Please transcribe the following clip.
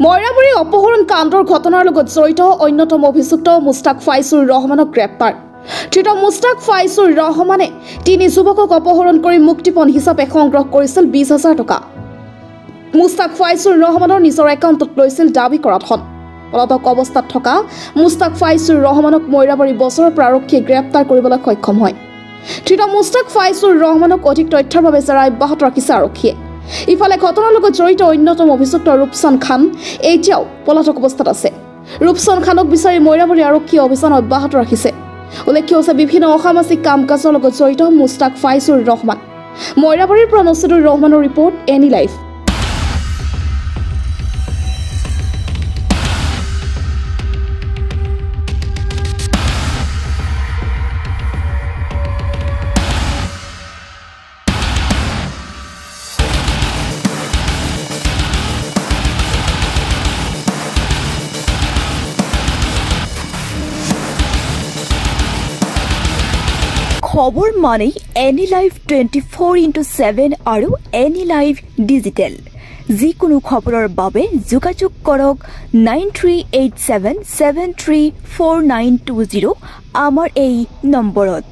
ময়ৰাবাৰী অপহৰণ কাণ্ডৰ ঘটনাৰ লগত জড়িত অন্যতম অভিযুক্ত মুস্তাক ফাইজুৰ ৰহমানক গ্ৰেপ্তাৰ। ধৃত মুস্তাক ফাইজুৰ ৰহমানে 3 যুৱকক অপহৰণ কৰি মুক্তিপণ হিচাপে সংগ্ৰহ কৰিছিল 20,000 টকা। মুস্তাক ফাইজুৰ ৰহমানৰ নিজৰ একাউণ্টত লৈছিল দাবী কৰা ধন। পলাতক অৱস্থাত থকা মুস্তাক ফাইজুৰ ৰহমানক ময়ৰাবাৰী বজাৰৰ পৰা আৰক্ষীয়ে গ্ৰেপ্তাৰ কৰিবলৈ সক্ষম হয়। ধৃত মুস্তাক ফাইজুৰ ৰহমানক অধিক তথ্যৰ বাবে জেৰা অব্যাহত ৰাখিছে আৰক্ষীয়ে। ইফালে ঘটনাৰ লগত জড়িত অন্যতম অভিযুক্ত ৰূপচন্দ খান এতিয়াও পলাতক অৱস্থাত আছে। ৰূপচন্দ খানক বিচাৰি ময়ৰাবাৰী আৰক্ষীয়ে অভিযান অব্যাহত ৰাখিছে। উল্লেখ্য হৈছে বিভিন্ন অসামাজিক কাম কাজৰ লগত জড়িত মুস্তাক ফাইজুৰ ৰহমান। ময়ৰাবাৰীৰ পৰা নছিদুৰ ৰহমানৰ ৰিপৰ্ট, এনি লাইভ। খবৰ মানে এনি লাইভ 24/7 আৰু এনি লাইভ ডিজিটেল। যিকোনো খবৰৰ বাবে যোগাযোগ কৰক 9387734920 আমাৰ এই নম্বৰত।